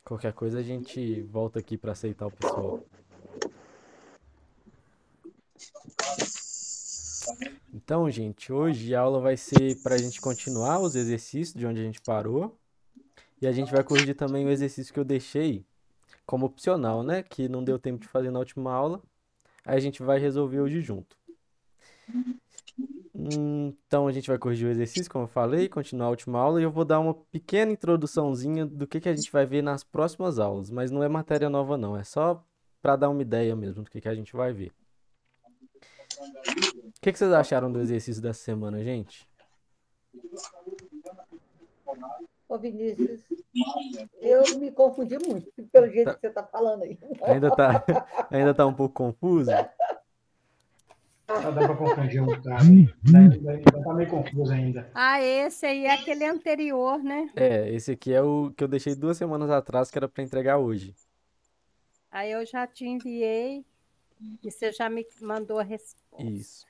Qualquer coisa a gente volta aqui para aceitar o pessoal. Então, gente, hoje a aula vai ser para a gente continuar os exercícios de onde a gente parou. E a gente vai corrigir também o exercício que eu deixei como opcional, né? Que não deu tempo de fazer na última aula. Aí a gente vai resolver hoje junto. Então a gente vai corrigir o exercício, como eu falei, continuar a última aula e eu vou dar uma pequena introduçãozinha do que a gente vai ver nas próximas aulas, mas não é matéria nova não, é só para dar uma ideia mesmo do que a gente vai ver. O que vocês acharam do exercício dessa semana, gente? Ô, Vinícius, eu me confundi muito pelo jeito Tá- que você está falando aí. ainda tá, ainda tá um pouco confuso? Dá para confundir um bocado. Ainda tá meio confuso ainda. Ah, esse aí é aquele anterior, né? É, esse aqui é o que eu deixei 2 semanas atrás que era para entregar hoje. Aí eu já te enviei e você já me mandou a resposta. Isso.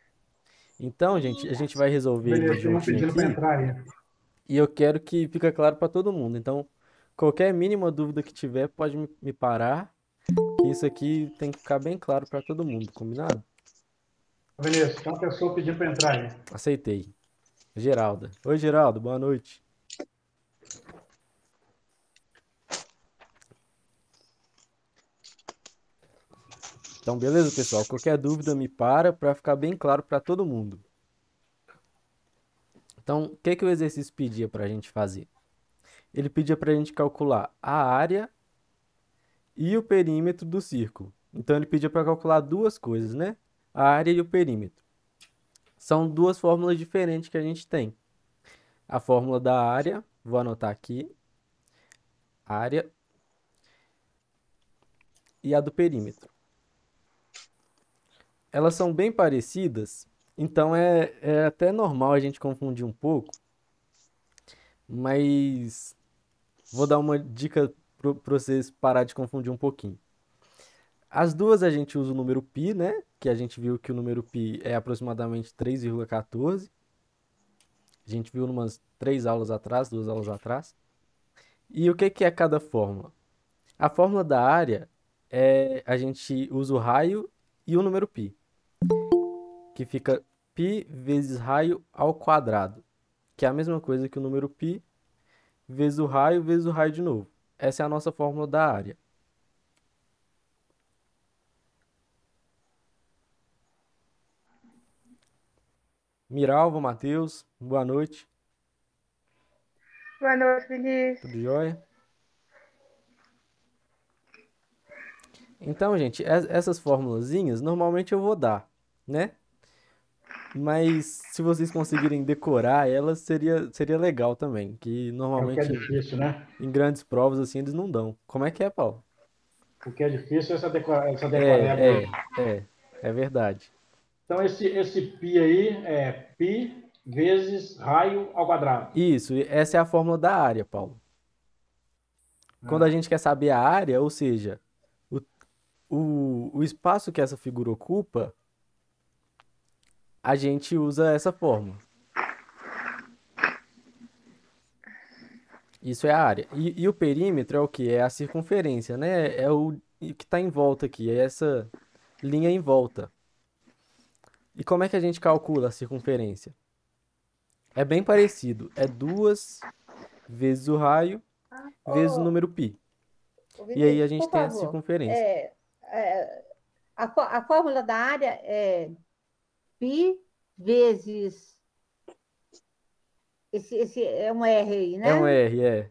Então, gente, a gente vai resolver Beleza, ele tem um juntinho pedindo para aqui. entrar aí. E eu quero que fique claro para todo mundo. Então, qualquer mínima dúvida que tiver, pode me parar, que isso aqui tem que ficar bem claro para todo mundo, combinado? Vinícius, tem uma pessoa pedindo para entrar aí. Aceitei. Geralda. Oi, Geraldo, boa noite. Então, beleza, pessoal? Qualquer dúvida me para ficar bem claro para todo mundo. Então, o que o exercício pedia para a gente fazer? Ele pedia para a gente calcular a área e o perímetro do círculo. Então, ele pedia para calcular duas coisas, né? A área e o perímetro. São duas fórmulas diferentes que a gente tem. A fórmula da área, vou anotar aqui, área, e a do perímetro. Elas são bem parecidas, então é até normal a gente confundir um pouco, mas vou dar uma dica para vocês parar de confundir um pouquinho. As duas a gente usa o número π, né? Que a gente viu que o número π é aproximadamente 3,14. A gente viu umas 2 aulas atrás. E o que é cada fórmula? A fórmula da área a gente usa o raio e o número π, que fica π vezes raio ao quadrado, que é a mesma coisa que o número π vezes o raio de novo. Essa é a nossa fórmula da área. Miralva, Matheus, boa noite. Boa noite, Vinícius. Tudo jóia? Então, gente, essas formulazinhas normalmente eu vou dar, né? Mas se vocês conseguirem decorar elas, seria legal também. Que É o que é normalmente difícil, né? em grandes provas assim eles não dão. Como é que é, Paulo? O que é difícil é essa decoreba aí. É verdade. Então, esse π aí é π vezes raio ao quadrado. Isso, essa é a fórmula da área, Paulo. Quando a gente quer saber a área, ou seja, o espaço que essa figura ocupa, a gente usa essa fórmula. Isso é a área. E o perímetro é o quê? É a circunferência, né? É o que está em volta aqui, é essa linha em volta. E como é que a gente calcula a circunferência? É bem parecido. É 2 vezes o raio vezes o número π. E aí a gente tem a circunferência. A fórmula da área é π vezes... Esse é um R aí, né? É um R, é.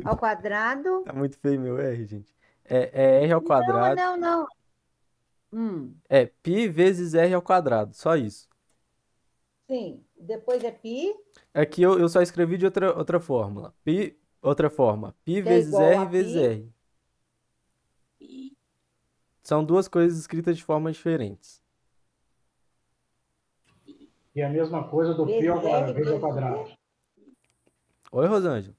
Ao quadrado. Tá muito feio meu R, gente. É R ao quadrado. Não. É π vezes R ao quadrado, só isso. Sim, depois é π. Aqui eu só escrevi de outra fórmula. Outra forma. Π Que é vezes igual R a vezes π. R. São duas coisas escritas de formas diferentes. E é a mesma coisa do π ao quadrado. Oi, Rosângela.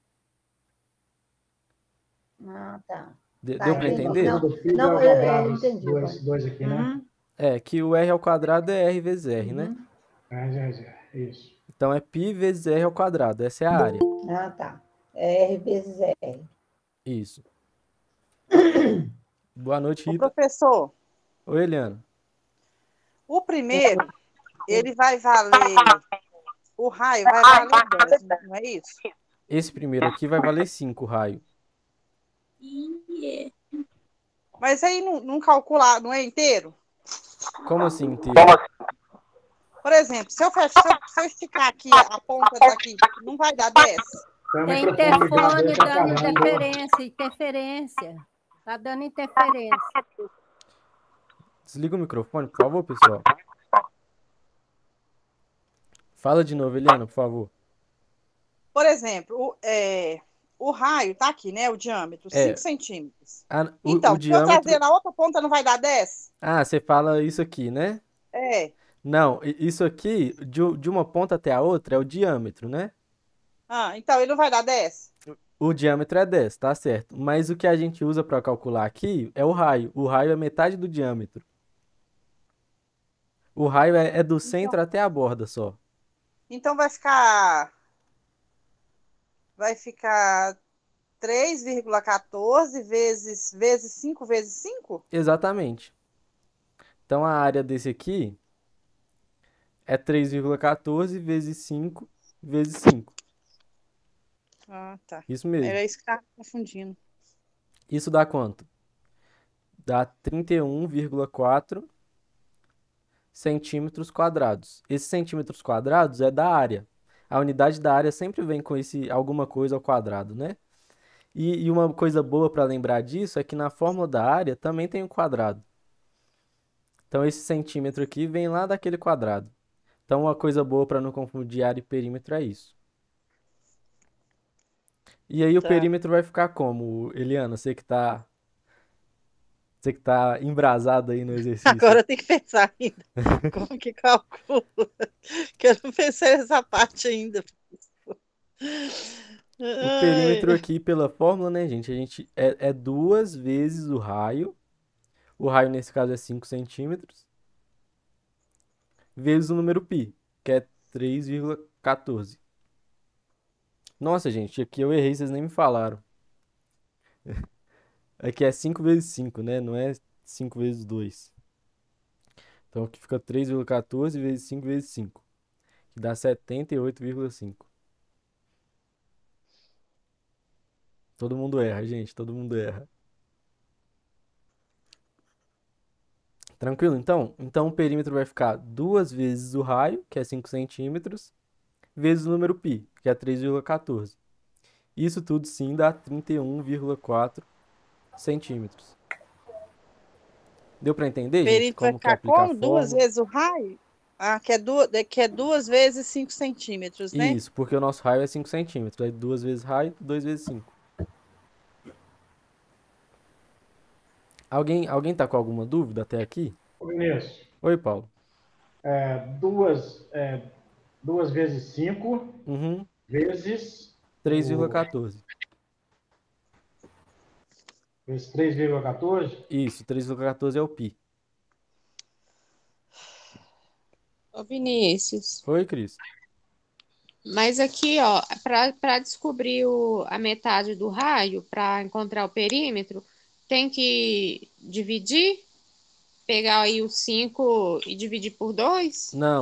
Ah, tá. Deu Tá, para entendi. entender? Não, eu entendi. Dois aqui, né? É que o R ao quadrado é R vezes R, né? É. Isso. Então é π vezes r ao quadrado. Essa é a área. Ah, tá. É R vezes R. Isso. Boa noite, Ô, Rita. professor, Oi, Eliana. o primeiro, ele vai valer, o raio vai valer 10, não é isso? Esse primeiro aqui vai valer 5 raio. Mas aí não calcular, não é inteiro? Como assim inteiro? Por exemplo, se eu esticar aqui a ponta daqui, não vai dar 10? Tem o Tem microfone ligado aí, interfone tá dando falando. interferência. Tá dando interferência. Desliga o microfone, por favor, pessoal. Fala de novo, Eliana, por favor. Por exemplo, o raio tá aqui, né? O diâmetro, 5 centímetros. Então, O se eu trazer diâmetro... na outra ponta, não vai dar 10? Ah, você fala isso aqui, né? É. Não, isso aqui, de uma ponta até a outra, é o diâmetro, né? Ah, então ele não vai dar 10? O diâmetro é 10, tá certo. Mas o que a gente usa para calcular aqui é o raio. O raio é metade do diâmetro. O raio é do centro até a borda só. Então vai ficar 3,14 vezes 5 vezes 5? Exatamente. Então a área desse aqui é 3,14 vezes 5 vezes 5. Ah, tá. Isso mesmo. Era isso que estava confundindo. Isso dá quanto? Dá 31,4 centímetros quadrados. Esses centímetros quadrados é da área. A unidade da área sempre vem com alguma coisa ao quadrado, né? E uma coisa boa para lembrar disso é que na fórmula da área também tem um quadrado. Então esse centímetro aqui vem lá daquele quadrado. Então uma coisa boa para não confundir área e perímetro é isso. E aí o Tá. perímetro vai ficar como, Eliana? Você que tá embrasado aí no exercício. Agora eu tenho que pensar ainda. Como que calcula? Que eu não pensei nessa parte ainda. O perímetro aqui pela fórmula, né, gente? É 2 vezes o raio. O raio nesse caso é 5 centímetros. Vezes o número π, que é 3,14. Nossa, gente, aqui eu errei, vocês nem me falaram. Aqui é 5 vezes 5, né? Não é 5 vezes 2. Então aqui fica 3,14 vezes 5 vezes 5, que dá 78,5. Todo mundo erra, gente, todo mundo erra. Tranquilo, então? Então o perímetro vai ficar 2 vezes o raio, que é 5 centímetros, vezes o número π, que é 3,14. Isso tudo sim dá 31,4 centímetros. Deu para entender, gente, Perímetro vai como que ficar aplicar a como? 2 fórmula? vezes o raio? Ah, que é 2 vezes 5 centímetros, né? Isso, porque o nosso raio é 5 centímetros. Aí 2 vezes raio, 2 vezes 5. Alguém tá com alguma dúvida até aqui? Ô, Vinícius, Oi, Paulo. 2 vezes 5 Uhum, vezes 3,14. vezes 3,14. Isso, 3,14 é o π. Ô, Vinícius, Oi, Cris. mas aqui, ó, para descobrir a metade do raio, para encontrar o perímetro, tem que dividir, pegar aí os 5 e dividir por 2? Não.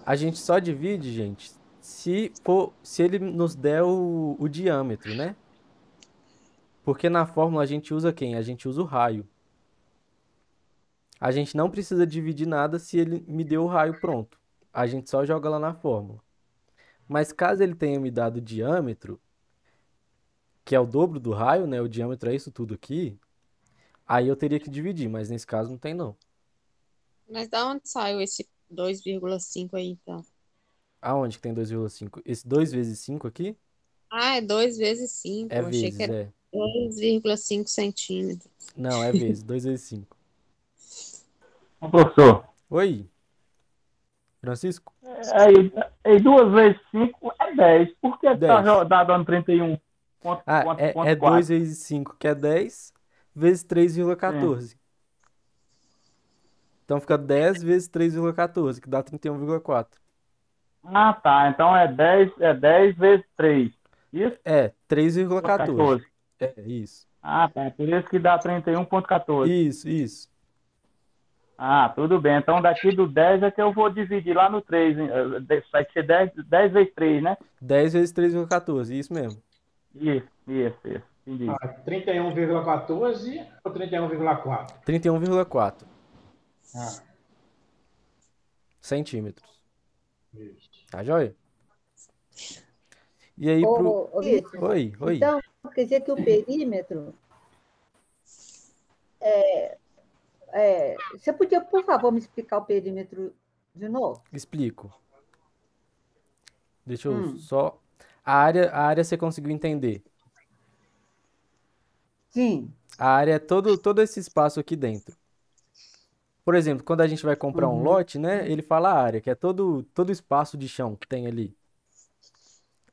A gente só divide, gente, se ele nos der o diâmetro, né? Porque na fórmula a gente usa quem? A gente usa o raio. A gente não precisa dividir nada se ele me deu o raio pronto. A gente só joga lá na fórmula. Mas caso ele tenha me dado o diâmetro, que é o dobro do raio, né? O diâmetro é isso tudo aqui. Aí eu teria que dividir, mas nesse caso não tem não. Mas da onde saiu esse 2,5 aí, então? Aonde que tem 2,5? Esse 2 vezes 5 aqui Ah, é 2 vezes 5. é Eu achei que vezes, era é. 2,5 centímetros. Não, é vezes, 2 vezes 5. Ô, professor, Oi, Francisco? aí 2 vezes 5 é 10. Por que 10. tá dando 31? Ah, é 2 vezes 5, que é 10, vezes 3,14. Então fica 10 vezes 3,14, que dá 31,4. Ah, tá. Então é 10 vezes 3. Isso? É, 3,14. 14. É, isso. Ah, tá. Por isso que dá 31,14. Isso. Ah, tudo bem. Então daqui do 10 é que eu vou dividir lá no 3. Hein? Vai ser 10 vezes 3, né? 10 vezes 3,14, isso mesmo. Isso. Entendi. 31,14 ou 31,4? 31,4 Ah, centímetros. isso. Tá joia? E aí pro... Vinícius, Oi. então, quer dizer que o perímetro... você podia, por favor, me explicar o perímetro de novo? Explico. Deixa eu só... A área você conseguiu entender. Sim. A área é todo esse espaço aqui dentro. Por exemplo, quando a gente vai comprar um lote, né? Ele fala a área, que é todo espaço de chão que tem ali.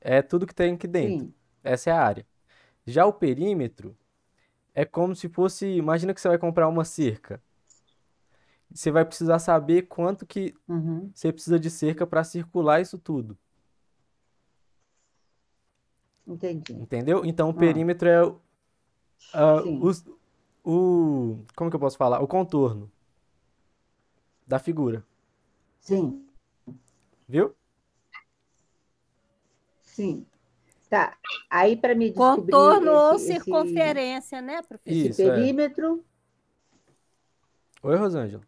É tudo que tem aqui dentro. Sim. Essa é a área. Já o perímetro é como se fosse... Imagina que você vai comprar uma cerca. Você vai precisar saber quanto que você precisa de cerca para circular isso tudo. Entendi. Entendeu? Então, o perímetro é Sim. como que eu posso falar? O contorno da figura. Sim. Viu? Sim. Tá. Aí, para me descobrir Contorno ou esse circunferência, né, professor? Isso, é. perímetro... Oi, Rosângela.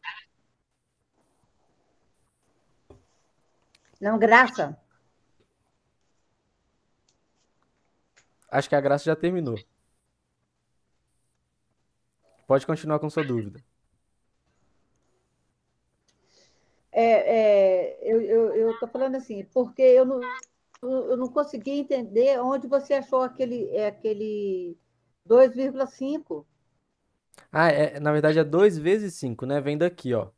Não, Graça. Acho que a Graça já terminou. Pode continuar com sua dúvida. Eu estou falando assim, porque eu não consegui entender onde você achou aquele 2,5. Ah, na verdade é 2 vezes 5, né? Vem daqui, ó.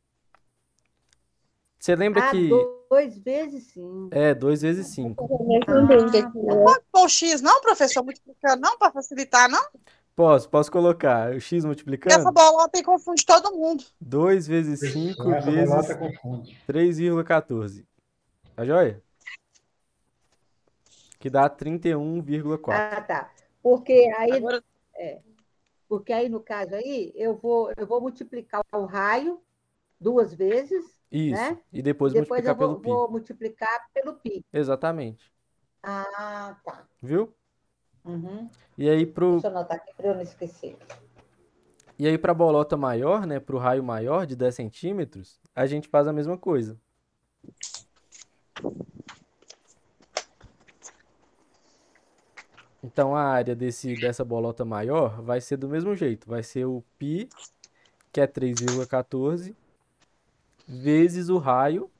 Você lembra Ah, que 2 vezes 5. é 2 vezes 5? Mesma dúvida aqui, né? Não pode pôr o X, não, professor? Multiplicando, não, para facilitar, não? Posso colocar o x Porque essa multiplicando? bolota aí confunde todo mundo. 2 vezes 5 Essa vezes bolota confunde. 3,14. Tá joia? Que dá 31,4. Ah, tá. Porque aí, Agora, no caso aí, eu vou multiplicar o raio 2 vezes, Isso. né? E depois Depois multiplicar eu pelo pi. vou multiplicar pelo pi. Exatamente. Ah, tá. Viu? Uhum. E aí Deixa eu anotar aqui para eu não esquecer. pra bolota maior, né, pro raio maior de 10 centímetros, a gente faz a mesma coisa. Então a área dessa bolota maior vai ser do mesmo jeito. Vai ser o π, que é 3,14, vezes o raio,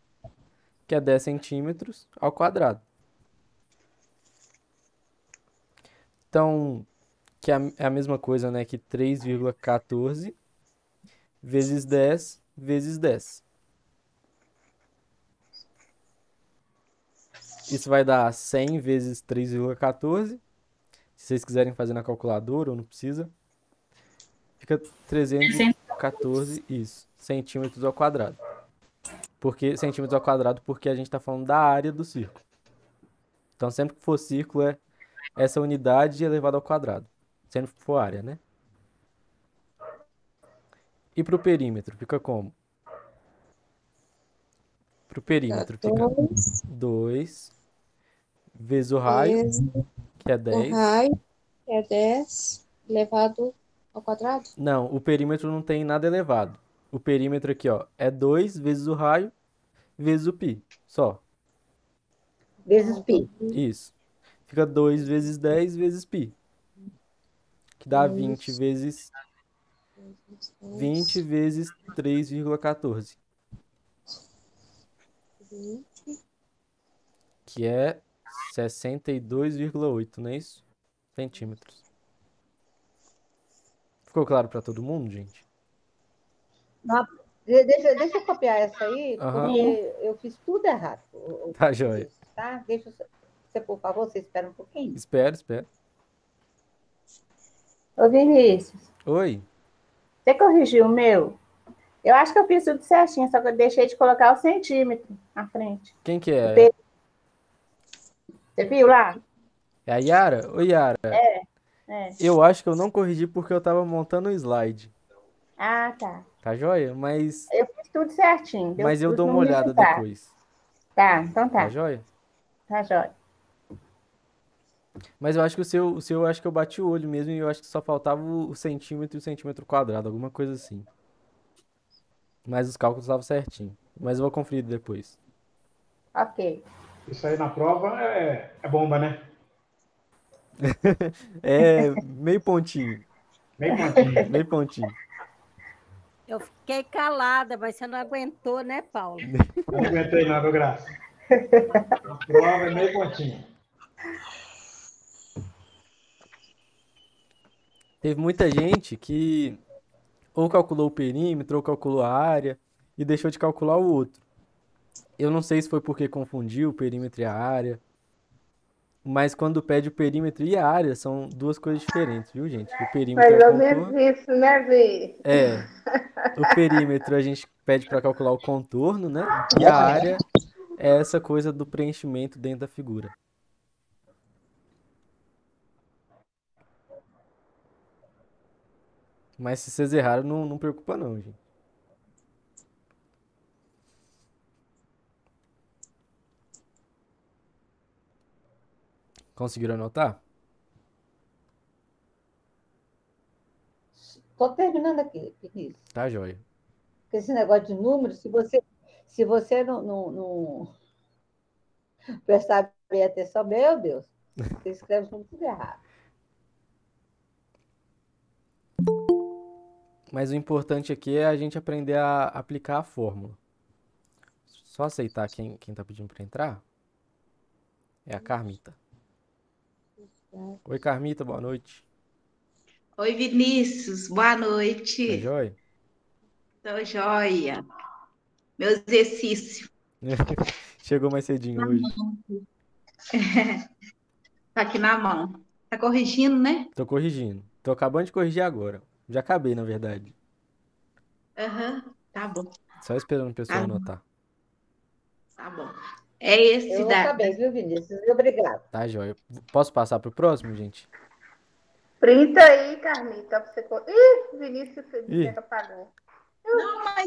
que é 10 centímetros, ao quadrado. Então, que é a mesma coisa, né, que 3,14 vezes 10 vezes 10. Isso vai dar 100 vezes 3,14. Se vocês quiserem fazer na calculadora, ou não precisa. Fica 314, isso, centímetros ao quadrado. Centímetros ao quadrado porque a gente está falando da área do círculo. Então, sempre que for círculo, é essa unidade elevada ao quadrado. Sempre que for área, né? E para o perímetro, fica como? Para o perímetro, fica 2 vezes o raio, que é O 10. raio é 10 elevado ao quadrado? Não, o perímetro não tem nada elevado. O perímetro aqui, ó, é 2 vezes o raio vezes o π, só. Vezes pi. Isso. Fica 2 vezes 10 vezes π, que dá 20 vezes 3,14, que é 62,8, não é isso? Centímetros. Ficou claro para todo mundo, gente? Deixa eu copiar essa aí, Aham. porque eu fiz tudo errado. Tá joia. Tá? Você, por favor, você espera um pouquinho. Espero. Ô, Vinícius, Oi. você corrigiu o meu? Eu acho que eu fiz tudo certinho, só que eu deixei de colocar o centímetro na frente. Quem que é? Você viu lá? É a Yara? Ô, Yara, É. eu acho que eu não corrigi porque eu tava montando o slide. Ah, tá. Tá joia? Mas, Eu fiz tudo certinho. mas eu Os dou uma números olhada tá. depois. Tá, então Tá tá. joia? Tá jóia. Mas eu acho que o seu eu acho que eu bati o olho mesmo e eu acho que só faltava o centímetro e o centímetro quadrado, alguma coisa assim. Mas os cálculos estavam certinho. Mas eu vou conferir depois. Ok. Isso aí na prova é bomba, né? É meio pontinho, Meio pontinho. meio pontinho. Eu fiquei calada, mas você não aguentou, né, Paulo? Não aguentei não, viu, Graça? A prova é meio pontinho. Teve muita gente que ou calculou o perímetro ou calculou a área e deixou de calcular o outro. Eu não sei se foi porque confundiu o perímetro e a área, mas quando pede o perímetro e a área são duas coisas diferentes, viu, gente? O perímetro é Mais o ou menos contorno. isso, né, Vi? É, o perímetro a gente pede para calcular o contorno, né? E a área é essa coisa do preenchimento dentro da figura. Mas se vocês erraram, não preocupa não, gente. Conseguiram anotar? Estou terminando aqui, Vinícius. Tá, joia. Porque esse negócio de números, se você não prestar bem atenção, meu Deus, você escreve tudo errado. Mas o importante aqui é a gente aprender a aplicar a fórmula. Só aceitar quem tá pedindo para entrar. É a Carmita. Oi, Carmita, boa noite. Oi, Vinícius, boa Tá noite. joia? Tô joia. Meu exercício. Chegou mais cedinho hoje. Tá aqui na mão. Tá corrigindo, né? Tô corrigindo. Tô acabando de corrigir agora. Já acabei, na verdade. Aham, tá bom, Só esperando o pessoal tá, anotar. tá bom. É esse Eu da. acabei, viu, Vinícius? Obrigada. Tá, joia. Posso passar pro próximo, gente? Printa aí, Carmita, pra você. Ih, Vinícius, você disse Ih, que apagou. Não, aí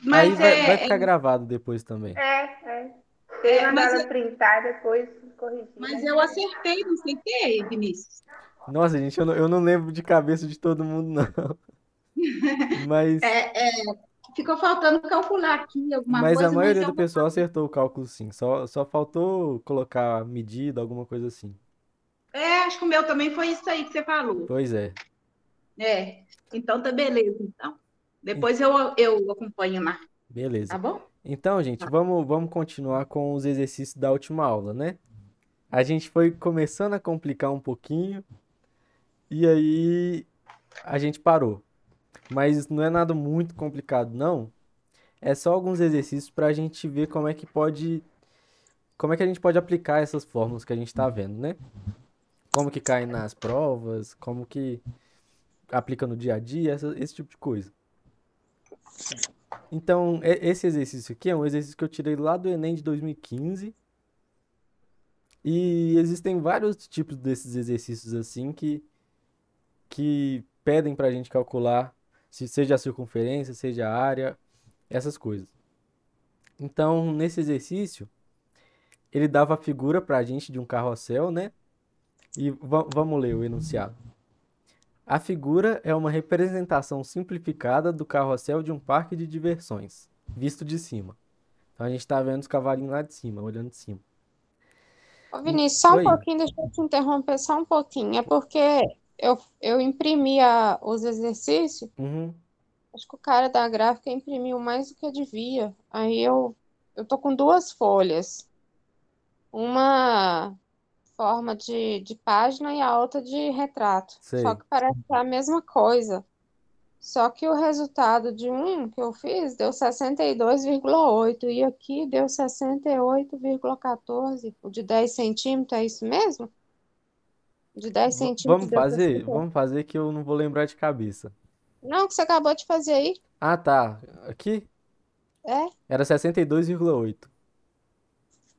mas vai ficar gravado depois também. É. Você mandou mas, ela printar, depois corrigir, mas né? eu acertei, não sei o que, Vinícius. Nossa, gente, eu não lembro de cabeça de todo mundo, não. Mas, Ficou faltando calcular aqui alguma mas a coisa, mas maioria do eu vou. pessoal acertou o cálculo sim. Só faltou colocar medida, alguma coisa assim. Acho que o meu também foi isso aí que você falou. Pois é. Então tá beleza, então. En- Depois eu acompanho lá, Beleza. tá bom? Então, gente, vamos continuar com os exercícios da última aula, né? A gente foi começando a complicar um pouquinho e aí a gente parou. Mas não é nada muito complicado, não. É só alguns exercícios para a gente ver como é que a gente pode aplicar essas fórmulas que a gente está vendo, né? Como que cai nas provas, como que aplica no dia a dia, esse tipo de coisa. Então, esse exercício aqui é um exercício que eu tirei lá do Enem de 2015. E existem vários tipos desses exercícios assim que pedem para a gente calcular, seja a circunferência, seja a área, essas coisas. Então, nesse exercício, ele dava a figura para a gente de um carrossel, né? E vamos ler o enunciado. A figura é uma representação simplificada do carrossel de um parque de diversões, visto de cima. Então, a gente está vendo os cavalinhos lá de cima, olhando de cima. Ô, Vinícius, só um Oi? pouquinho, deixa eu te interromper só um pouquinho. É porque eu imprimi os exercícios, Uhum. acho que o cara da gráfica imprimiu mais do que devia. Aí eu tô com duas folhas. Uma forma de página e a outra de retrato. Só Sei. que parece que é a mesma coisa. Só que o resultado de um que eu fiz deu 62,8 e aqui deu 68,14. O de 10 centímetros, é isso mesmo? O de 10 centímetros Vamos deu fazer? 60. Vamos fazer que eu não vou lembrar de cabeça. Não, que você acabou de fazer aí. Ah, tá. Aqui É? era 62,8.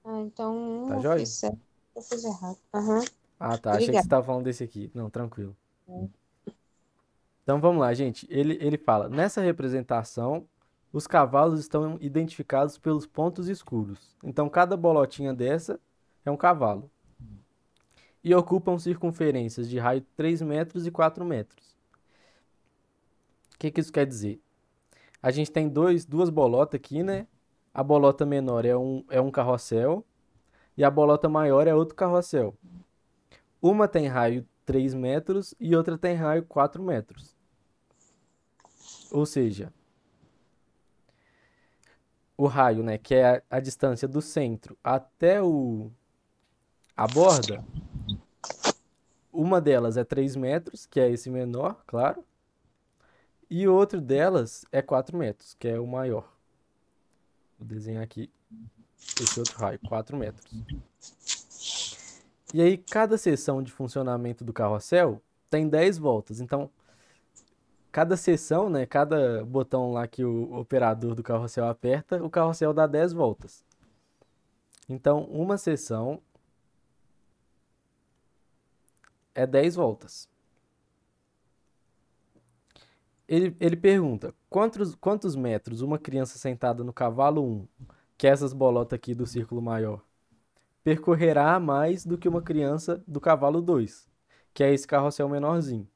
Ah, então Tá eu joia? fiz certo. Eu fiz errado. Aham. Ah, tá. Achei que você Obrigada. estava falando desse aqui. Não, tranquilo. Então vamos lá, gente. Ele fala: nessa representação, os cavalos estão identificados pelos pontos escuros. Então cada bolotinha dessa é um cavalo. E ocupam circunferências de raio de 3 metros e 4 metros. O que que isso quer dizer? A gente tem duas bolotas aqui, né? A bolota menor é um carrossel e a bolota maior é outro carrossel. Uma tem raio 3 metros e outra tem raio 4 metros. Ou seja, o raio, né, que é a distância do centro até a borda, uma delas é 3 metros, que é esse menor, claro, e outro delas é 4 metros, que é o maior. Vou desenhar aqui esse outro raio, 4 metros. E aí, cada seção de funcionamento do carrossel tem 10 voltas. Então, cada seção, né, cada botão lá que o operador do carrossel aperta, o carrossel dá 10 voltas. Então, uma seção é 10 voltas. Ele pergunta, quantos metros uma criança sentada no cavalo 1, que é essas bolotas aqui do círculo maior, percorrerá mais do que uma criança do cavalo 2, que é esse carrossel menorzinho.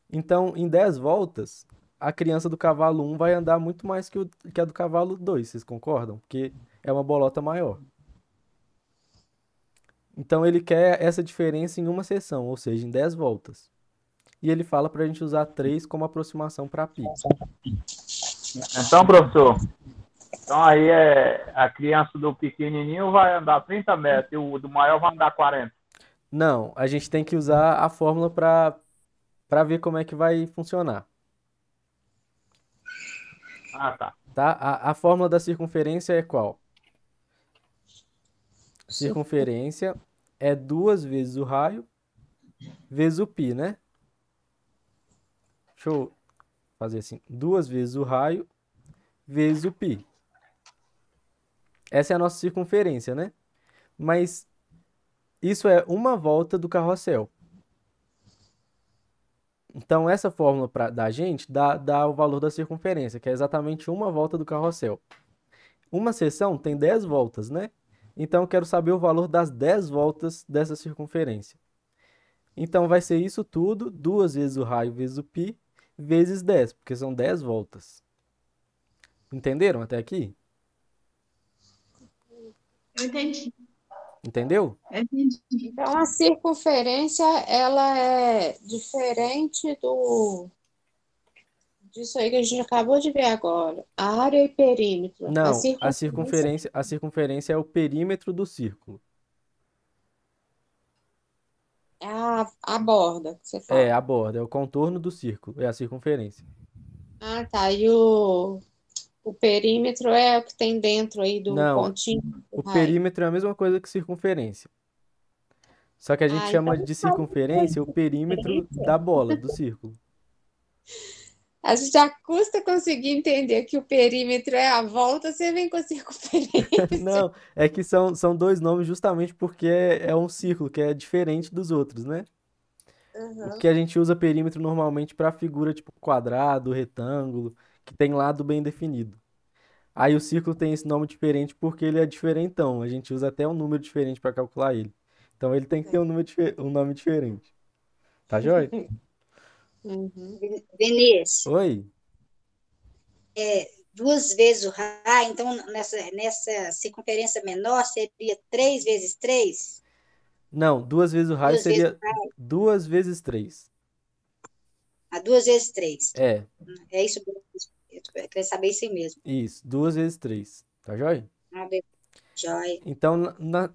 Então, em 10 voltas, a criança do cavalo 1 vai andar muito mais que a do cavalo 2, vocês concordam? Porque é uma bolota maior. Então, ele quer essa diferença em uma seção, ou seja, em 10 voltas. E ele fala para a gente usar 3 como aproximação para π. Então, professor, então aí a criança do pequenininho vai andar 30 metros e o do maior vai andar 40. Não, a gente tem que usar a fórmula para ver como é que vai funcionar. Ah, tá. Tá? A fórmula da circunferência é qual? Circunferência é 2 vezes o raio vezes o π, né? Deixa eu fazer assim. 2 vezes o raio vezes o π. Essa é a nossa circunferência, né? Mas isso é uma volta do carrossel. Então, essa fórmula da gente dá o valor da circunferência, que é exatamente uma volta do carrossel. Uma seção tem 10 voltas, né? Então, eu quero saber o valor das 10 voltas dessa circunferência. Então, vai ser isso tudo, 2 vezes o raio vezes o π, vezes 10, porque são 10 voltas. Entenderam até aqui? Eu entendi. Entendeu? Eu entendi. Então, a circunferência, ela é diferente disso aí que a gente acabou de ver agora. A área e perímetro. Não, a circunferência é o perímetro do círculo. é a borda que você É, fala. a borda, é o contorno do círculo, é a circunferência. Ah, tá. E o perímetro é o que tem dentro aí do Não, pontinho do o raio. perímetro é a mesma coisa que circunferência. Só que a gente Ah, chama então de circunferência o perímetro da bola, do círculo. a gente já custa conseguir entender que o perímetro é a volta, você vem com a circunferência. Não, é que são dois nomes justamente porque é um círculo que é diferente dos outros, né? Porque a gente usa perímetro normalmente para figura tipo quadrado, retângulo, que tem lado bem definido. Aí o círculo tem esse nome diferente porque ele é diferentão. A gente usa até um número diferente para calcular ele. Então ele tem que ter um nome diferente. Tá joia? Vinícius, Oi? 2 vezes o raio, então nessa circunferência menor seria 3 vezes 3? Não, 2 vezes o raio 2 vezes seria o raio. 2 vezes 3. 2 vezes 3. É, É isso mesmo. Eu queria saber isso aí mesmo. isso, 2 vezes 3. Tá joia? Joia. Então,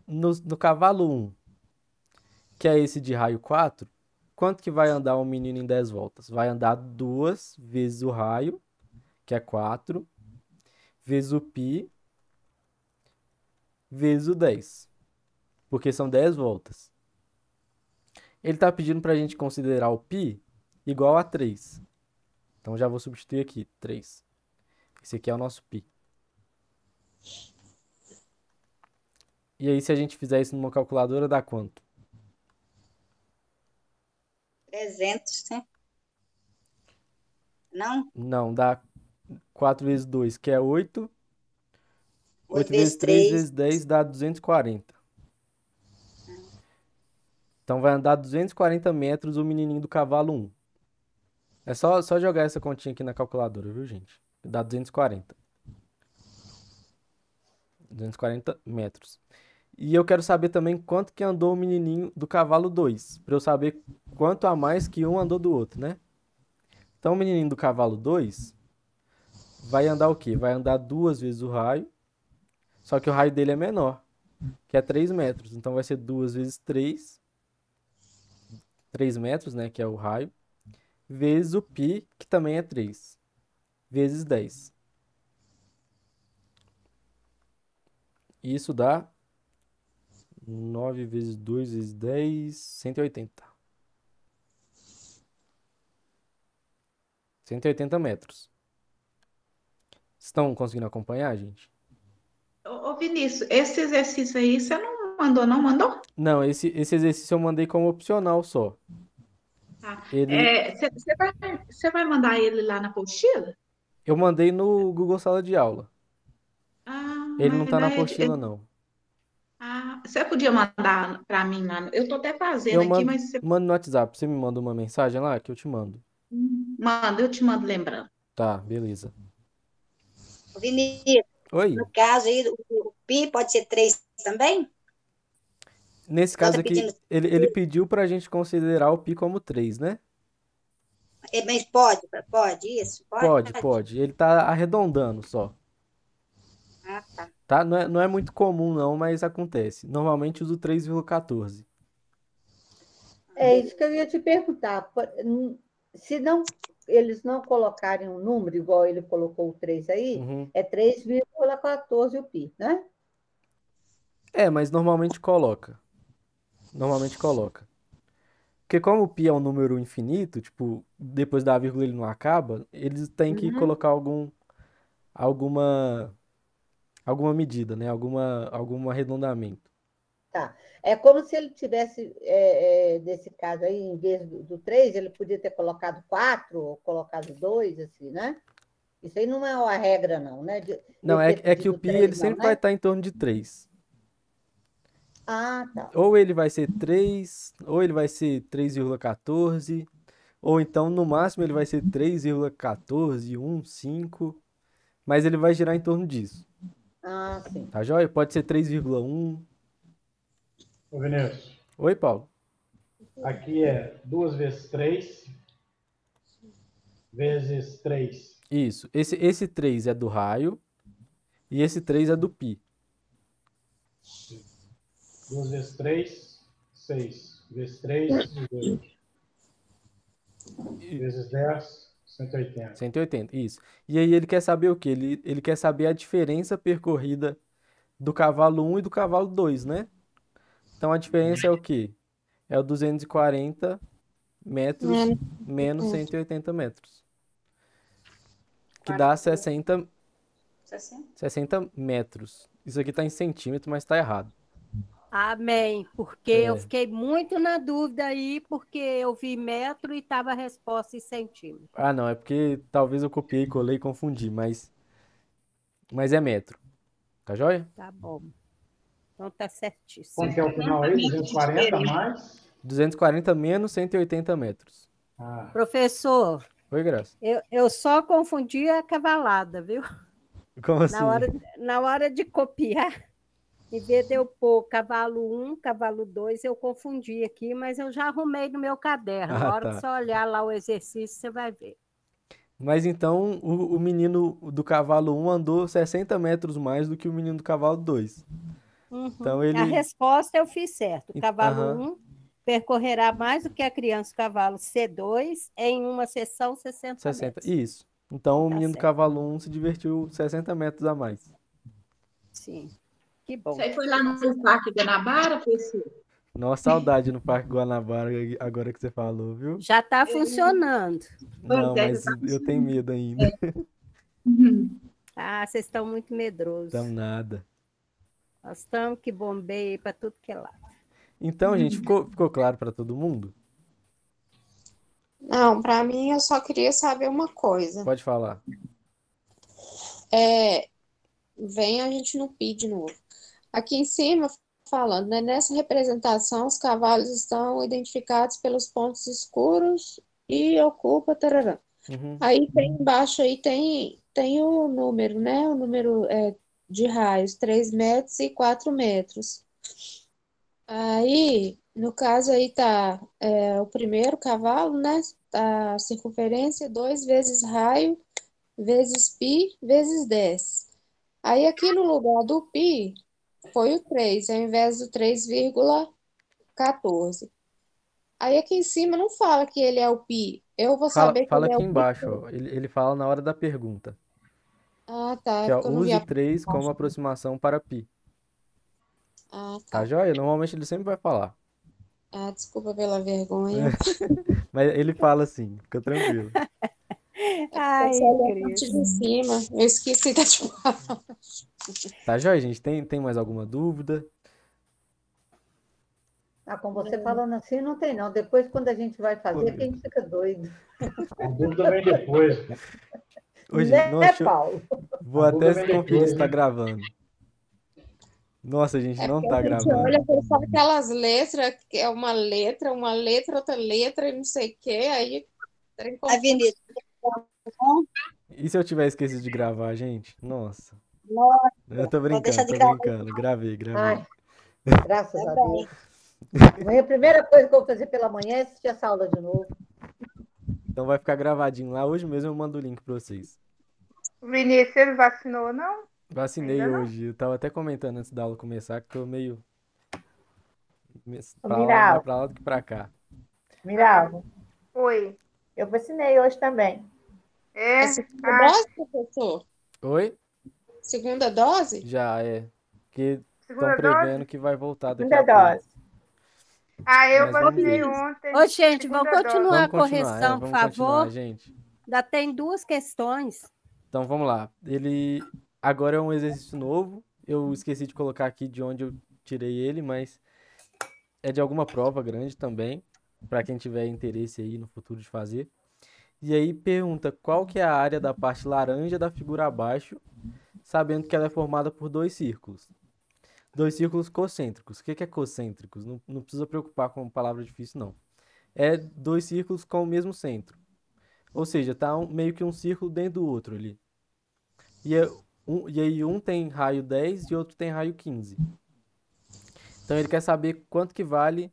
no cavalo 1, que é esse de raio 4, quanto que vai andar um menino em 10 voltas? Vai andar 2 vezes o raio, que é 4, vezes o π, vezes o 10. Porque são 10 voltas. Ele está pedindo para a gente considerar o π igual a 3. Então, já vou substituir aqui, 3. Esse aqui é o nosso π. E aí, se a gente fizer isso numa calculadora, dá quanto? 300, né? Não? Não, dá 4 vezes 2, que é 8. 8 8 vezes vezes 3 3. vezes 10 dá 240. Então vai andar 240 metros o menininho do cavalo 1. É só jogar essa continha aqui na calculadora, viu, gente? Dá 240. 240 metros. E eu quero saber também quanto que andou o menininho do cavalo 2, para eu saber quanto a mais que um andou do outro, né? Então o menininho do cavalo 2 vai andar o quê? Vai andar 2 vezes o raio, só que o raio dele é menor, que é 3 metros. Então vai ser 2 vezes 3, 3 metros, né, que é o raio, vezes o π, que também é 3, vezes 10. Isso dá 9 vezes 2 vezes 10, 180. 180 metros. Estão conseguindo acompanhar, gente? Ô, Vinícius, esse exercício aí você não mandou, não mandou? Não, esse exercício eu mandei como opcional só. Tá. Ele, Você vai mandar ele lá na apostila? eu mandei no Google Sala de Aula. Ah, Ele não mas tá na daí apostila, não. você podia mandar para mim lá. Eu tô até fazendo Eu aqui, mas você mando no WhatsApp. Você me manda uma mensagem lá que eu te mando. manda, eu te mando lembrando. Tá, beleza. Vinícius, Oi. no caso aí, o pi pode ser 3 também? Nesse Igual caso tá aqui, pedindo. ele pediu pra gente considerar o π como 3, né? Mas pode isso? Pode. Ele tá arredondando só. Ah, tá. Tá? Não é muito comum, não, mas acontece. Normalmente uso 3,14. É isso que eu ia te perguntar. Se não, eles não colocarem um número, igual ele colocou o 3 aí, Uhum. é 3,14 o pi, né? É, mas normalmente coloca. Normalmente coloca. Porque como o π é um número infinito, tipo, depois da vírgula ele não acaba, eles têm que colocar alguma medida, né? Algum arredondamento. Tá. É como se ele tivesse, nesse caso aí, em vez do 3, ele podia ter colocado 4 ou colocado 2, assim, né? Isso aí não é uma regra, não, né? Não, Ele ter é que o pedido π ele 3, não, sempre vai né? estar em torno de 3. Ah, tá. Ou ele vai ser 3, ou ele vai ser 3,14, ou então no máximo ele vai ser 3,14, 5, mas ele vai girar em torno disso. Ah, sim. Tá joia? Pode ser 3,1. Ô, Vinícius, Oi, Paulo. aqui é 2 vezes 3 vezes 3. Isso. Esse 3 é do raio e esse 3 é do π. 2 vezes 3, 6. Vezes 3, 18. Vezes 10, 180. 180, isso. E aí ele quer saber o quê? Ele quer saber a diferença percorrida do cavalo 1 e do cavalo 2, né? Então a diferença é o quê? É o 240 metros menos 180 metros. Que dá 60 metros. Isso aqui tá em centímetro, mas tá errado. Amém. Porque eu fiquei muito na dúvida aí, porque eu vi metro e estava a resposta em centímetro. Ah, não, é porque talvez eu copiei, colei e confundi, mas é metro. Tá joia? Tá bom. Então tá certíssimo. Quanto que é o final aí? 240 mais? 240 menos 180 metros. Ah, Professor, Oi, Graça. eu só confundi a cavalada, viu? Como assim? Na hora de copiar, em vez de eu pôr cavalo 1, cavalo 2, eu confundi aqui, mas eu já arrumei no meu caderno. Na hora que você olhar lá o exercício, você vai ver. Mas então o menino do cavalo 1 andou 60 metros mais do que o menino do cavalo 2. Então A resposta eu fiz certo. O cavalo 1 percorrerá mais do que a criança do cavalo C2 em uma sessão 60 metros. Isso. Então o Tá menino do certo. cavalo 1 se divertiu 60 metros a mais. Sim, que bom. Você aí foi lá no Parque Guanabara, professor? Nossa, saudade no Parque Guanabara agora que você falou, viu? Já está funcionando. Não, mas já tá eu tenho medo ainda. Ah, vocês estão muito medrosos. Então nada. Nós estamos que bombeia para tudo que é lado. Então, gente, ficou claro para todo mundo? Não, para mim eu só queria saber uma coisa. Pode falar. Vem a gente no pi de novo. Aqui em cima, falando, né? Nessa representação, os cavalos estão identificados pelos pontos escuros e ocupa, tarará. Uhum. Aí tem embaixo aí tem o número, né? O número de raios, 3 metros e 4 metros. Aí, no caso aí tá o primeiro cavalo, né? A circunferência 2 vezes raio, vezes pi, vezes 10. Aí aqui no lugar do pi foi o 3, ao invés do 3,14. Aí aqui em cima não fala que ele é o pi. Eu vou saber que Fala ele é aqui o pi. embaixo, ó. Ele fala na hora da pergunta. Ah, tá. Que É ó, porque eu não vi use a 3 como aproximação para pi. Ah, Tá tá. joia? Normalmente ele sempre vai falar. Ah, desculpa pela vergonha. Mas ele fala assim, fica tranquilo. Eu Ai, só olhei a parte Cris. de cima. Eu esqueci da tipo. Tá joia, gente? Tem mais alguma dúvida? Ah, com você falando assim, não tem não. Depois, quando a gente vai fazer, que a gente fica doido. A dúvida vem depois. Ô, gente, Né, nossa, Paulo? vou A até dúvida vem conferir depois, se tá né? gravando. Nossa, gente, É não porque tá a gente gravando. olha, sabe aquelas letras, que é uma letra, outra letra, e não sei o quê, aí trem Ai, confuso. Vinícius, E se eu tiver esquecido de gravar, gente? Nossa, nossa, eu tô vou deixar brincando, de tô gravar. brincando. Gravei. Ai, graças Tá a bom. Deus. Amanhã, a primeira coisa que eu vou fazer pela manhã é assistir essa aula de novo. Então vai ficar gravadinho lá. Hoje mesmo eu mando o link pra vocês. Vinícius, ele vacinou, não? Vacinei Ainda não? hoje. Eu tava até comentando antes da aula começar que tô meio pra lá, mais Miralva, pra lá do que pra cá. Miralva, Oi. eu vacinei hoje também. É? É segunda Ah, dose, professor? Oi? Segunda dose? Já é. Porque estão segunda prevendo dose? que vai voltar daqui Segunda a pouco. dose. Ah, eu Mas vamos vacinei ver. ontem. Ô, gente, vamos Segunda dose. continuar a Vamos continuar, correção, por vamos continuar, favor. gente. Ainda tem 2 questões. Então vamos lá. Ele agora é um exercício novo. Eu esqueci de colocar aqui de onde eu tirei ele, mas é de alguma prova grande também, para quem tiver interesse aí no futuro de fazer. E aí pergunta qual que é a área da parte laranja da figura abaixo, sabendo que ela é formada por 2 círculos. 2 círculos concêntricos. O que é concêntricos? Não precisa preocupar com palavra difícil, não. É 2 círculos com o mesmo centro. Ou seja, tá meio que um círculo dentro do outro ali. E aí um tem raio 10 e outro tem raio 15. Então ele quer saber quanto que vale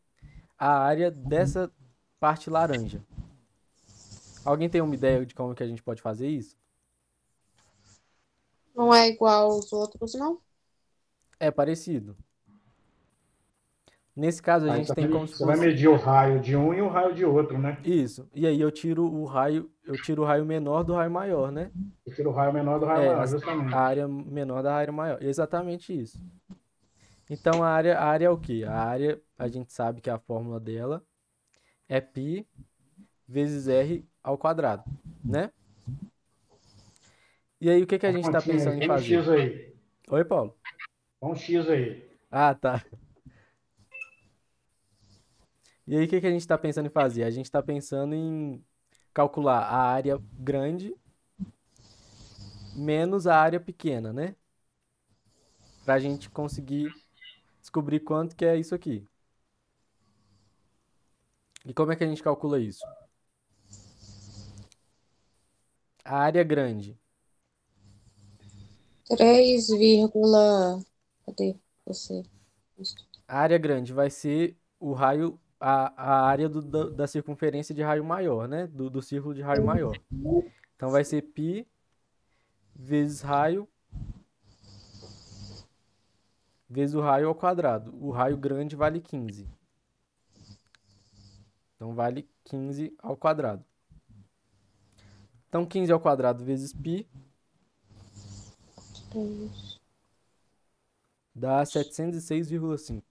a área dessa parte laranja. Alguém tem uma ideia de como que a gente pode fazer isso? Não é igual aos outros, não? É parecido. Nesse caso, a Aí gente tem como se você vai fosse... medir o raio de um e o raio de outro, né? Isso. E aí eu tiro o raio menor do raio maior, né? Você tira o raio menor do raio maior, justamente. A área menor da área maior. Exatamente isso. Então a área é o quê? A área, a gente sabe que a fórmula dela é π vezes r ao quadrado, né? E aí o que a gente está pensando em fazer? Põe um X aí. Oi, Paulo? Põe um X aí. Ah, tá. E aí o que a gente está pensando em fazer? A gente está pensando em calcular a área grande menos a área pequena, né? Para a gente conseguir descobrir quanto que é isso aqui. E como é que a gente calcula isso? A área grande. 3, cadê você? A área grande vai ser o raio, a área da circunferência de raio maior, né? Do círculo de raio maior. Então vai ser π vezes raio vezes o raio ao quadrado. O raio grande vale 15. Então vale 15 ao quadrado. Então 15 ao quadrado vezes π dá 706,5.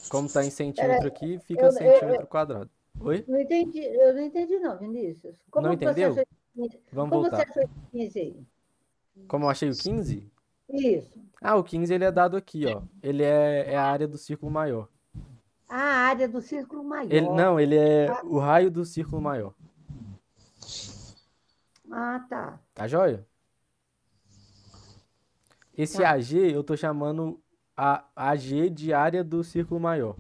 Como está em centímetro aqui, fica centímetro quadrado. Oi? Não entendi, eu não entendi não, Vinícius. Como Não você entendeu? achou, Vamos como voltar. você achou esse 15 aí? Como eu achei o 15? Isso. Ah, o 15 ele é dado aqui, ó. Ele é a área do círculo maior. A área do círculo Ele, maior. não, ele é o raio do círculo maior. Ah, tá. Tá joia? Esse Tá. AG eu tô chamando a AG de área do círculo maior.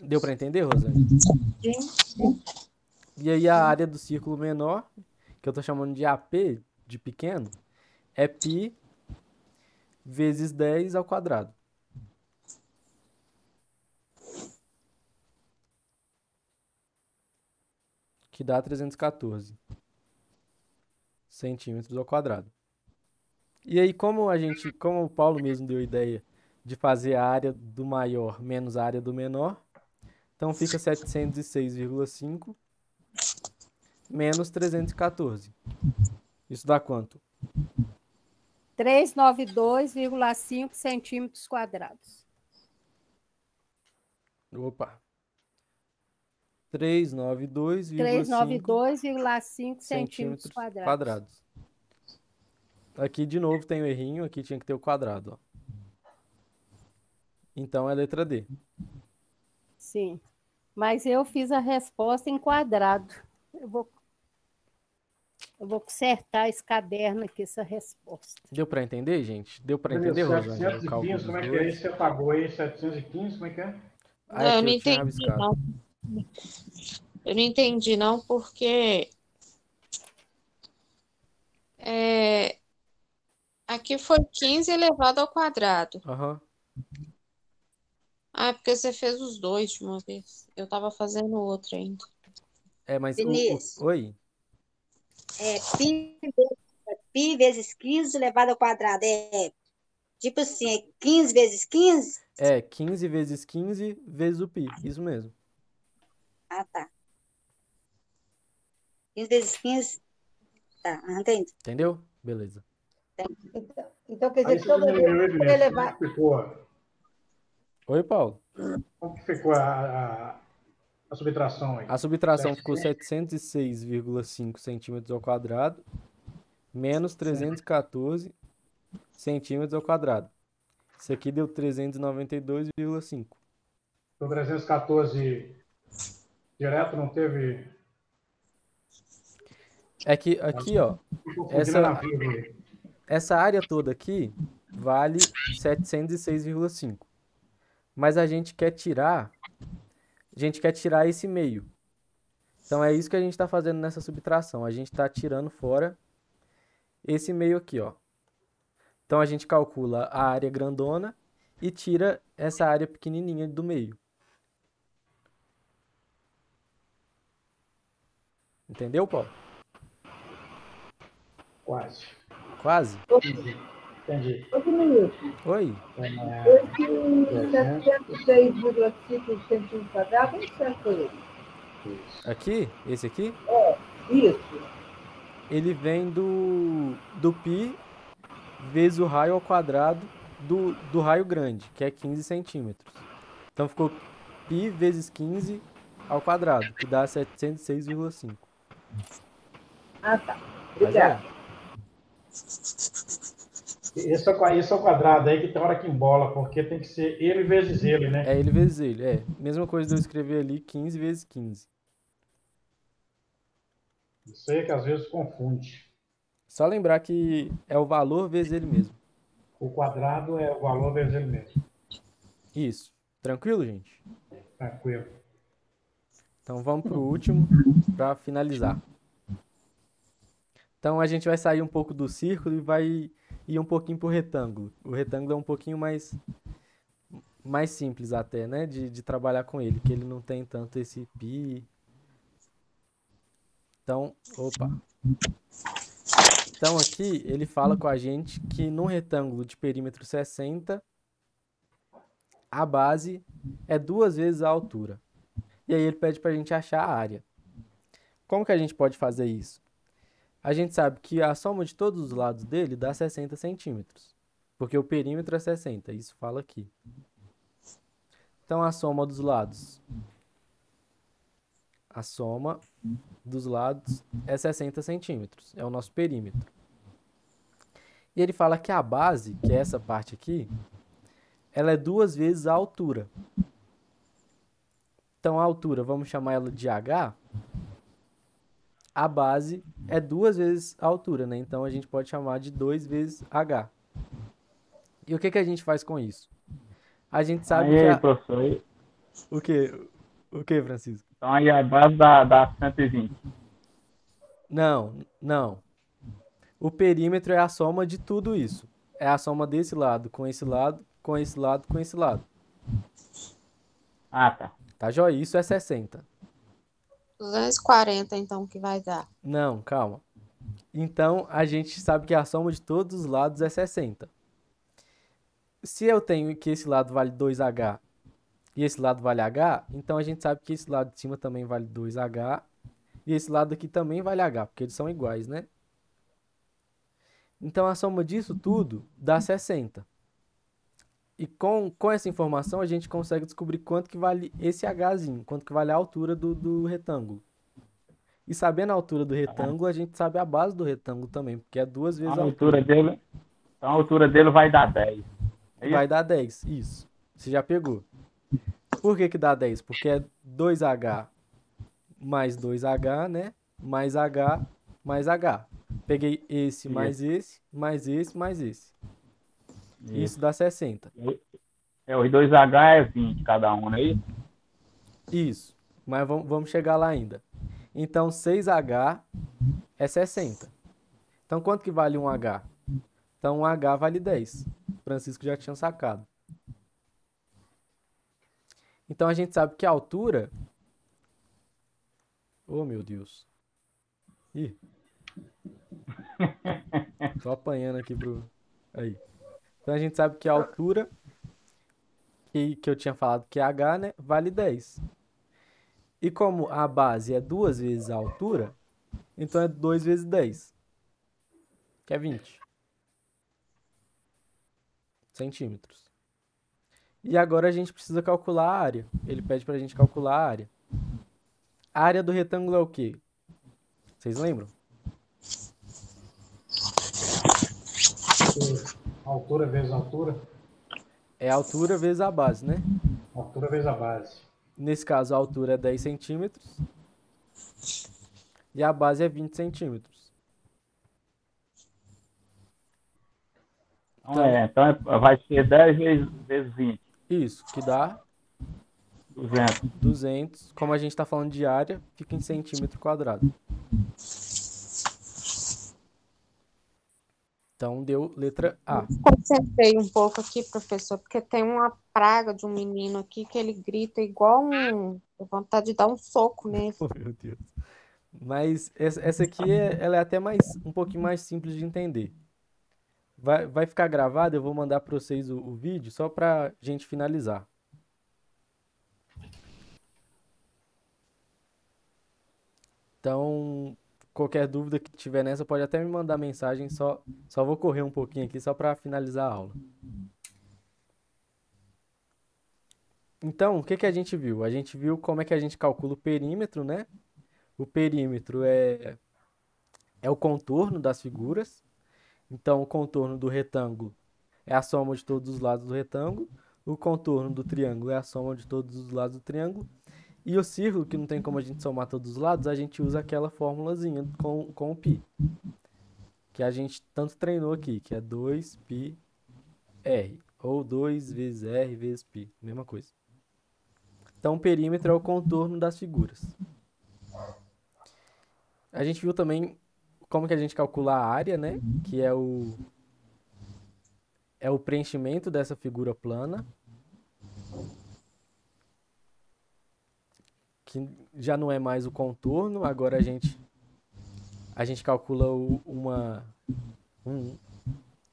Deu para entender, Rosane? Sim. E aí a área do círculo menor, que eu tô chamando de AP, de pequeno, é π vezes 10 ao quadrado. Que dá 314 centímetros ao quadrado. E aí, como o Paulo mesmo deu a ideia de fazer a área do maior menos a área do menor, então fica 706,5 menos 314. Isso dá quanto? 392,5 centímetros quadrados. Opa. 392,5 392,5 centímetros quadrados. Aqui de novo tem o errinho, aqui tinha que ter o quadrado, ó. Então é a letra D. Sim. Mas eu fiz a resposta em quadrado. Eu vou consertar esse caderno aqui, essa resposta. Deu para entender, gente? Deu para entender, Rosane? 715, como é que é isso? Você apagou aí 715, como é que é? Ah, eu não eu tinha entendi, rabiscado. não. Eu não entendi, não, porque aqui foi 15 elevado ao quadrado. Aham. Ah, porque você fez os dois de uma vez. Eu estava fazendo outro ainda. É, mas Vinícius. Oi? Pi vezes 15 elevado ao quadrado. Tipo assim, é 15 vezes 15? É 15 vezes 15 vezes o π. Isso mesmo. Ah, tá. 15 vezes 15. Tá, entendi. Entendeu? Beleza. Então quer dizer Aí que você toda vez diminuiu, que Vinícius, for elevar. como é que ficou? Oi, Paulo. Como que ficou a subtração aí? A subtração ficou 706,5 centímetros ao quadrado menos 314 centímetros ao quadrado. Isso aqui deu 392,5. Então 314 direto não teve. É que aqui, ó, essa área toda aqui vale 706,5. Mas a gente quer tirar esse meio. Então é isso que a gente está fazendo nessa subtração. A gente está tirando fora esse meio aqui, ó. Então a gente calcula a área grandona e tira essa área pequenininha do meio. Entendeu, Paulo? Quase. Quase? Entendi. Ô, Vinícius, Oi? esse 706,5 centímetros quadrados, onde você foi ele? Aqui? Esse aqui? Isso. Ele vem do π vezes o raio ao quadrado do raio grande, que é 15 centímetros. Então ficou π vezes 15 ao quadrado, que dá 706,5. Ah, tá. Obrigada. Esse é o quadrado aí que tem hora que embola, porque tem que ser ele vezes ele, né? É ele vezes ele, é. Mesma coisa de eu escrever ali 15 vezes 15. Isso aí que às vezes confunde. Só lembrar que é o valor vezes ele mesmo. O quadrado é o valor vezes ele mesmo. Isso. Tranquilo, gente? Tranquilo. Então vamos para o último para finalizar. Então a gente vai sair um pouco do círculo e vai ir um pouquinho para o retângulo. O retângulo é um pouquinho mais simples até, né? De trabalhar com ele, que ele não tem tanto esse π. Então, opa. Então aqui ele fala com a gente que num retângulo de perímetro 60, a base é 2 vezes a altura. E aí ele pede para a gente achar a área. Como que a gente pode fazer isso? A gente sabe que a soma de todos os lados dele dá 60 centímetros. Porque o perímetro é 60, isso fala aqui. Então a soma dos lados. A soma dos lados é 60 centímetros. É o nosso perímetro. E ele fala que a base, que é essa parte aqui, ela é 2 vezes a altura. Então, a altura, vamos chamar ela de H. A base é 2 vezes a altura, né? Então, a gente pode chamar de 2 vezes H. E o que que a gente faz com isso? A gente sabe que Aí, professor, aí. O quê? O quê, Francisco? Então aí a base dá 120. Não. O perímetro é a soma de tudo isso. É a soma desse lado, com esse lado, com esse lado, com esse lado. Ah, tá. Tá, joia? Isso é 60. 240, então, que vai dar. Não, calma. Então, a gente sabe que a soma de todos os lados é 60. Se eu tenho que esse lado vale 2H e esse lado vale H, então a gente sabe que esse lado de cima também vale 2H e esse lado aqui também vale H, porque eles são iguais, né? Então, a soma disso tudo dá 60. E com essa informação, a gente consegue descobrir quanto que vale esse Hzinho, quanto que vale a altura do retângulo. E sabendo a altura do retângulo, a gente sabe a base do retângulo também, porque é 2 vezes a altura. Então a altura dele vai dar 10. Vai dar 10, isso. Você já pegou. Por que que dá 10? Porque é 2H mais 2H, né? Mais H, mais H. Peguei esse, mais esse, mais esse, mais esse. Isso dá 60. Os 2H é 20 cada um, não é isso? Isso. Mas vamos chegar lá ainda. Então, 6H é 60. Então, quanto que vale 1H? Então, 1H vale 10. O Francisco já tinha sacado. Então, a gente sabe que a altura... Oh, meu Deus. Ih. Tô apanhando aqui pro... Aí. Então, a gente sabe que a altura, que eu tinha falado que é H, né? Vale 10. E como a base é 2 vezes a altura, então é 2 vezes 10, que é 20 centímetros. E agora a gente precisa calcular a área. Ele pede pra gente calcular a área. A área do retângulo é o quê? Vocês lembram? Altura vezes altura. É a altura vezes a base, né? Altura vezes a base. Nesse caso, a altura é 10 centímetros. E a base é 20 centímetros. Então vai ser 10 vezes 20. Isso, que dá 200. Como a gente está falando de área, fica em centímetro quadrado. Então, deu letra A. Concentrei um pouco aqui, professor, porque tem uma praga de um menino aqui que ele grita igual um... Dá vontade de dar um soco nele. Oh, meu Deus. Mas essa aqui, ela é até um pouquinho mais simples de entender. Vai ficar gravado, eu vou mandar para vocês o vídeo, só para a gente finalizar. Então, qualquer dúvida que tiver nessa, pode até me mandar mensagem, só vou correr um pouquinho aqui, só para finalizar a aula. Então, o que que a gente viu? A gente viu como é que a gente calcula o perímetro, né? O perímetro é o contorno das figuras. Então, o contorno do retângulo é a soma de todos os lados do retângulo. O contorno do triângulo é a soma de todos os lados do triângulo. E o círculo, que não tem como a gente somar todos os lados, a gente usa aquela formulazinha com o π. Que a gente tanto treinou aqui, que é 2πr. Ou 2 vezes r vezes π. Mesma coisa. Então, o perímetro é o contorno das figuras. A gente viu também como que a gente calcula a área, né? Que é o preenchimento dessa figura plana. Que já não é mais o contorno, agora a gente calcula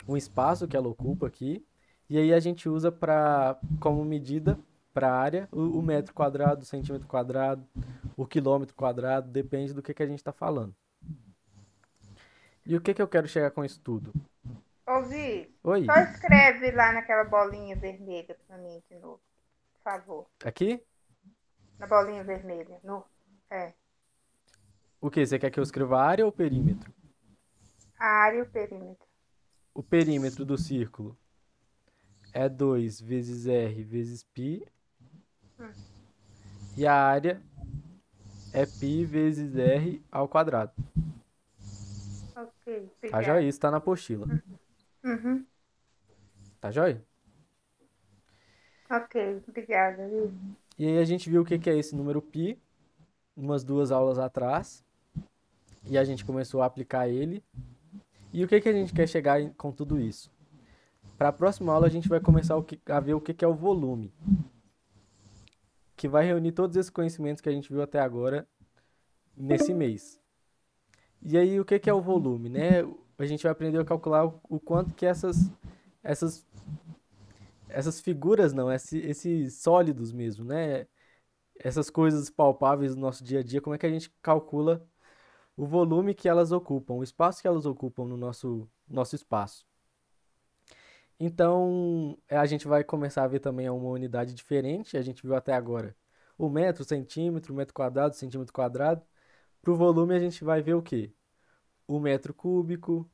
um espaço que ela ocupa aqui. E aí a gente usa como medida para a área o metro quadrado, o centímetro quadrado, o quilômetro quadrado, depende do que a gente está falando. E o que eu quero chegar com isso tudo? Ouvi. Oi. Só escreve lá naquela bolinha vermelha para mim de novo, por favor. Aqui? Na bolinha vermelha. É. O que? Você quer que eu escreva área ou perímetro? A área e o perímetro. O perímetro do círculo é 2 vezes R vezes π. E a área é π vezes R ao quadrado. Ok, Tá joia? obrigada. Isso tá na apostila. Uhum. Tá joia? Ok, obrigada. E aí a gente viu o que é esse número π, umas 2 aulas atrás. E a gente começou a aplicar ele. E o que a gente quer chegar com tudo isso? Para a próxima aula a gente vai começar a ver o que é o volume, que vai reunir todos esses conhecimentos que a gente viu até agora nesse mês. E aí o que é o volume, né? A gente vai aprender a calcular o quanto que essas figuras, não, esses sólidos mesmo, né? Essas coisas palpáveis do nosso dia a dia, como é que a gente calcula o volume que elas ocupam, o espaço que elas ocupam no nosso espaço. Então, a gente vai começar a ver também uma unidade diferente. A gente viu até agora o metro, centímetro, metro quadrado, centímetro quadrado. Para o volume, a gente vai ver o quê? O metro cúbico,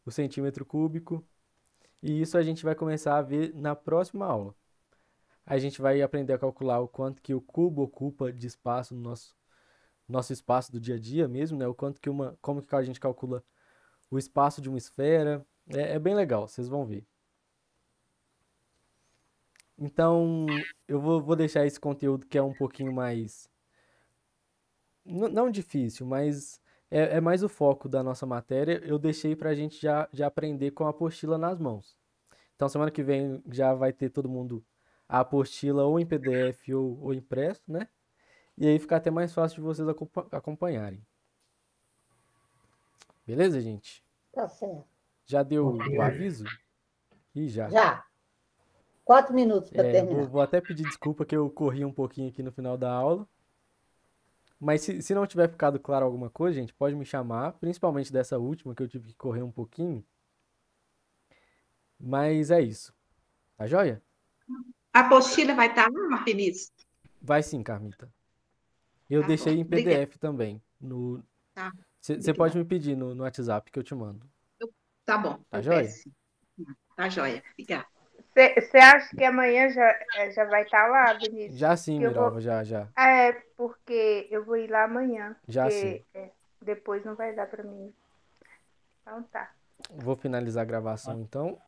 o centímetro cúbico. E isso a gente vai começar a ver na próxima aula. A gente vai aprender a calcular o quanto que o cubo ocupa de espaço no nosso espaço do dia a dia mesmo, né? O quanto que como que a gente calcula o espaço de uma esfera. É bem legal, vocês vão ver. Então, eu vou deixar esse conteúdo que é um pouquinho mais, não difícil, mas é mais o foco da nossa matéria. Eu deixei para a gente já aprender com a apostila nas mãos. Então, semana que vem já vai ter todo mundo a apostila ou em PDF ou impresso, né? E aí fica até mais fácil de vocês acompanharem. Beleza, gente? Tá certo. Já deu o aviso? Ih, já. Já. 4 minutos para terminar. Vou até pedir desculpa que eu corri um pouquinho aqui no final da aula. Mas se não tiver ficado claro alguma coisa, gente, pode me chamar, principalmente dessa última que eu tive que correr um pouquinho. Mas é isso. Tá joia? A apostila vai estar lá, Vinícius? Vai sim, Carmita. Eu deixei em PDF também. Tá. Você pode me pedir no WhatsApp que eu te mando. Tá bom. Tá joia? Tá joia. Obrigada. Você acha que amanhã já vai estar lá, Vinícius? Já sim, Miralva, já. É, porque eu vou ir lá amanhã. Já porque, sim. Depois não vai dar para mim. Então tá. Vou finalizar a gravação então.